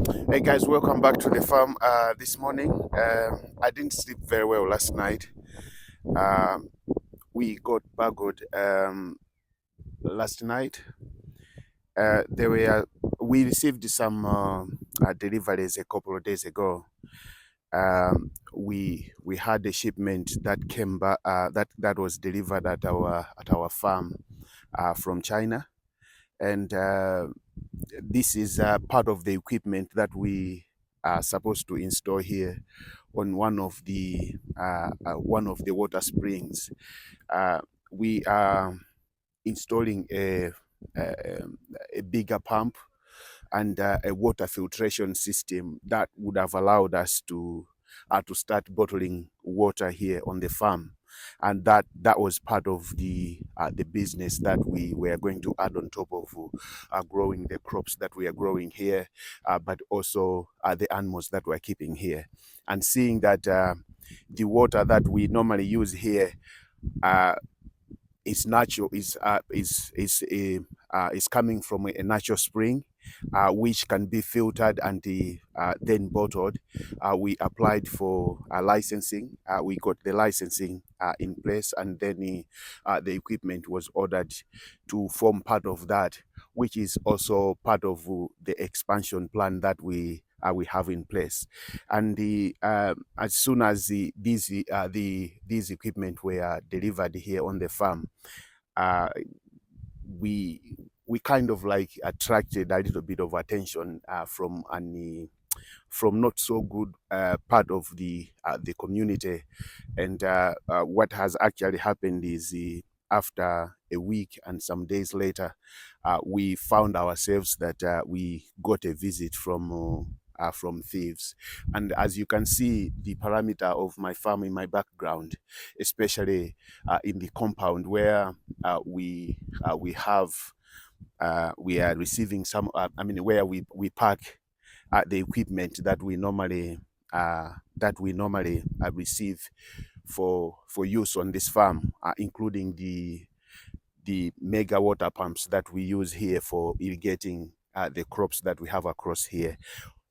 Hey guys, welcome back to the farm this morning. I didn't sleep very well last night. Um, we got burgled last night. There were we received some deliveries a couple of days ago. We had a shipment that came back that was delivered at our farm from China, and this is part of the equipment that we are supposed to install here on one of the water springs. Uh, we are installing a, a bigger pump and a water filtration system that would have allowed us to start bottling water here on the farm, and that was part of the business that we were going to add on top of growing the crops that we are growing here, but also the animals that we're keeping here, and seeing that the water that we normally use here uh, is natural, is coming from a natural spring, which can be filtered and then bottled. We applied for licensing. We got the licensing in place, and then the equipment was ordered to form part of that, which is also part of the expansion plan that we have in place. And as soon as these equipment were delivered here on the farm, uh, we we kind of like attracted a little bit of attention from not so good part of the community. And what has actually happened is after a week and some days later, we found ourselves that we got a visit from thieves. And as you can see, the parameter of my farm in my background, especially in the compound where we have we are receiving some where we park the equipment that we normally receive for use on this farm, including the mega water pumps that we use here for irrigating the crops that we have across here.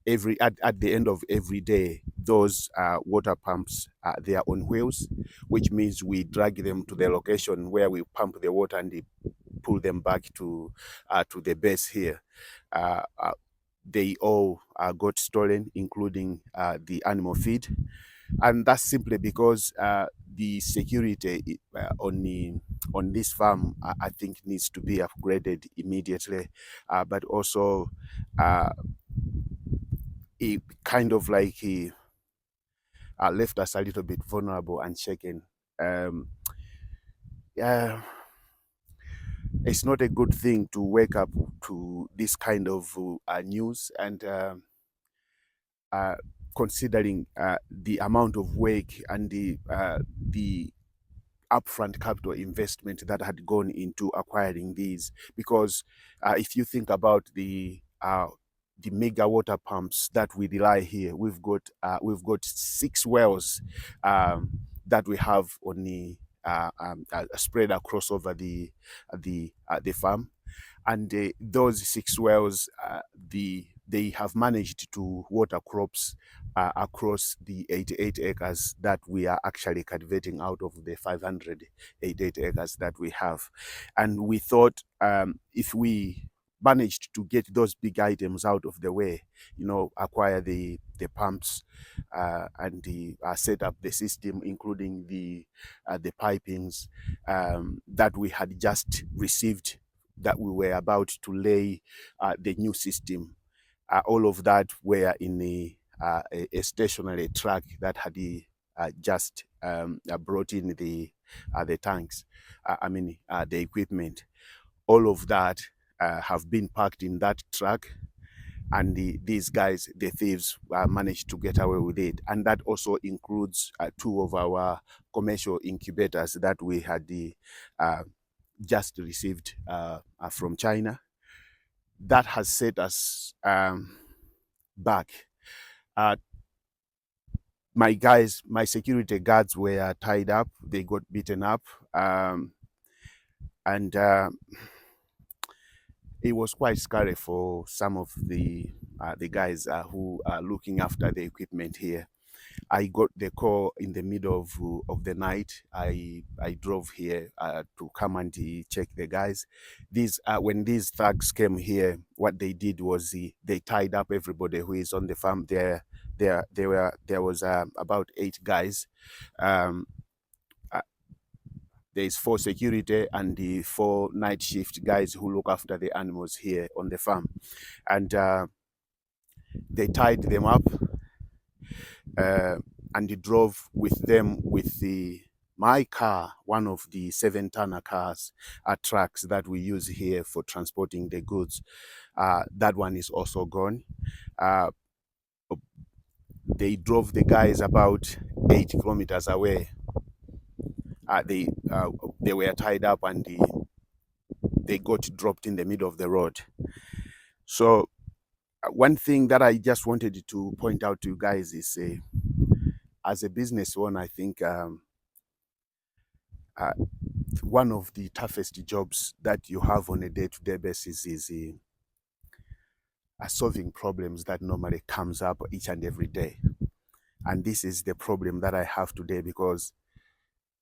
At the end of every day, those water pumps, they are on wheels, which means we drag them to the location where we pump the water and pull them back to the base here. Uh, uh, they all got stolen, including the animal feed, and that's simply because the security on this farm, I think, needs to be upgraded immediately. But also, uh, it kind of like left us a little bit vulnerable and shaken. Um, yeah, it's not a good thing to wake up to this kind of news, and uh, considering the amount of work and the upfront capital investment that had gone into acquiring these. Because if you think about the mega water pumps that we rely here, we've got 6 wells that we have on spread across over the farm, and those 6 wells, they have managed to water crops across the 88 acres that we are actually cultivating out of the 588 acres that we have. And we thought, if we managed to get those big items out of the way, acquire the pumps and set up the system, including the pipings that we had just received, that we were about to lay the new system. All of that were in a stationary truck that had just brought in the tanks, the equipment. All of that have been packed in that truck, and these guys, the thieves, managed to get away with it. And that also includes 2 of our commercial incubators that we had uh, just received from China. That has set us back. Uh, my security guards were tied up. They got beaten up, and it was quite scary for some of the guys who are looking after the equipment here. I got the call in the middle of the night. I drove here to come and check the guys. These when these thugs came here, what they did was they tied up everybody who is on the farm. There was about 8 guys. Um, uh, there's 4 security and the 4 night shift guys who look after the animals here on the farm, and they tied them up. And he drove with them with my car, one of the 7-tonner cars, trucks that we use here for transporting the goods. That one is also gone. They drove the guys about 8 kilometers away. They were tied up and they got dropped in the middle of the road. So one thing that I just wanted to point out to you guys is, as a business owner, I think one of the toughest jobs that you have on a day-to-day basis is solving problems that normally comes up each and every day. And this is the problem that I have today, because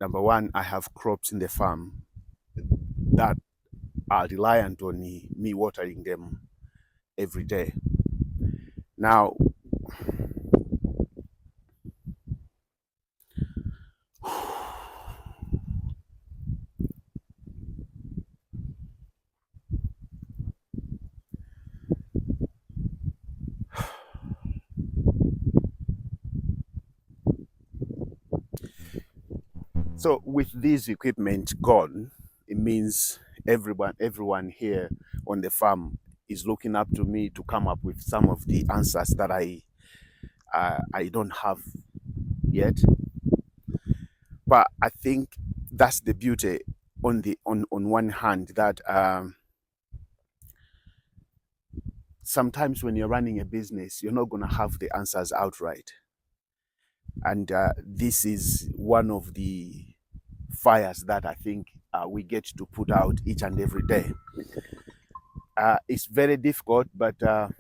number one, I have crops in the farm that are reliant on me watering them every day. Now, so with this equipment gone, it means everyone here on the farm is looking up to me to come up with some of the answers that I don't have yet. But I think that's the beauty on one hand, that sometimes when you're running a business, you're not going to have the answers outright. And this is one of the fires that I think we get to put out each and every day. It's very difficult, but all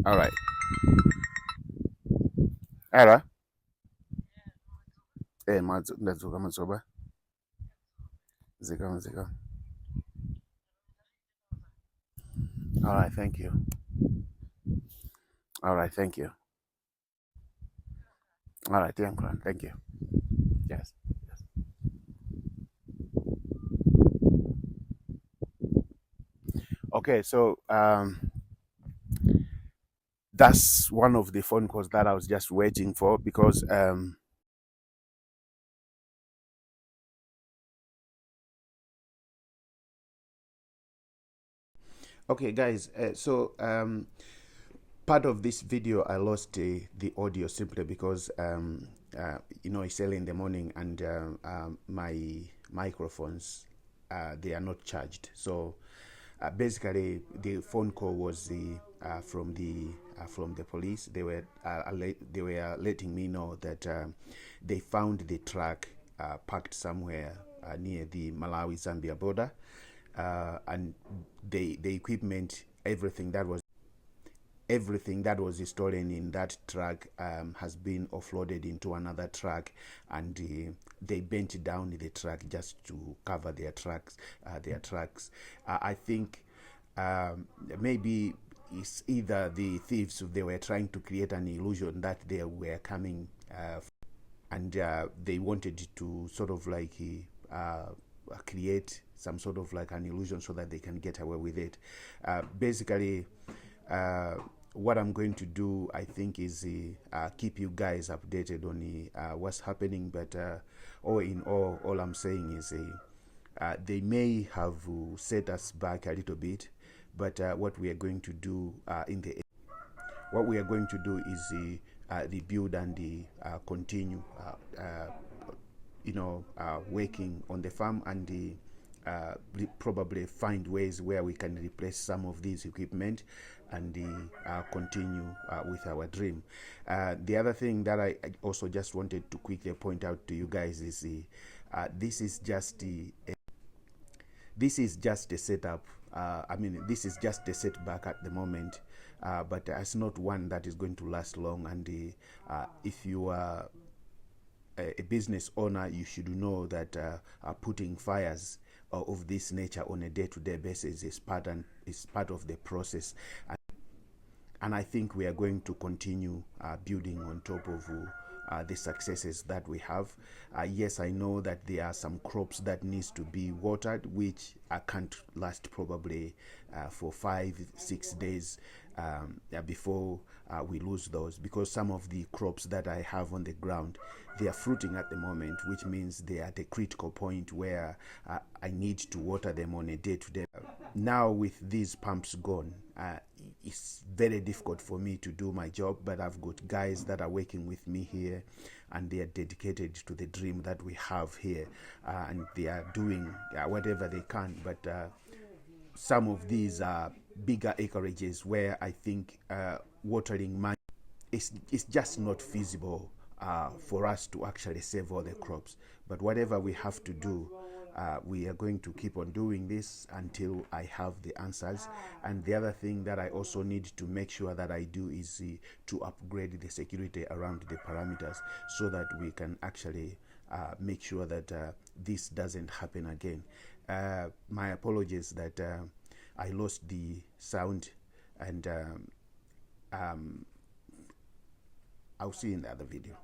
right. Era. Ndazuka mazoba. Zika. All right, thank you. All right, thank you. All right, thank you. Yes. Okay, so that's one of the phone calls that I was just waiting for, because okay, guys, so part of this video I lost the audio simply because it's early in the morning, and my microphones, they are not charged. So basically the phone call was from the police. They were letting me know that they found the truck parked somewhere near the Malawi-Zambia border, and the equipment, everything that was stolen in that truck has been offloaded into another truck, and they bent down the truck just to cover their trucks. I think maybe it's either the thieves, they were trying to create an illusion that they were coming, and they wanted to sort of like create some sort of like an illusion so that they can get away with it. Basically, what I'm going to do, I think, is keep you guys updated on what's happening. But all in all I'm saying is they may have set us back a little bit, but what we are going to do is rebuild and continue, working on the farm, and probably find ways where we can replace some of these equipment and continue with our dream. The other thing that I also just wanted to quickly point out to you guys is this is just a setup I mean, this is just a setback at the moment, but it's not one that is going to last long. And if you are a business owner, you should know that putting fires of this nature on a day-to-day basis is part of the process. And I think we are going to continue building on top of the successes that we have. Yes, I know that there are some crops that needs to be watered, which can't last probably for 5-6 days before we lose those, because some of the crops that I have on the ground, they are fruiting at the moment, which means they are at a critical point where I need to water them on a day-to-day. Now with these pumps gone, it's very difficult for me to do my job, but I've got guys that are working with me here, and they are dedicated to the dream that we have here, and they are doing whatever they can. But some of these are bigger acreages where I think watering it's just not feasible for us to actually save all the crops. But whatever we have to do, we are going to keep on doing this until I have the answers. And the other thing that I also need to make sure that I do is to upgrade the security around the parameters, so that we can actually make sure that this doesn't happen again. My apologies that I lost the sound, and I'll see you in the other video.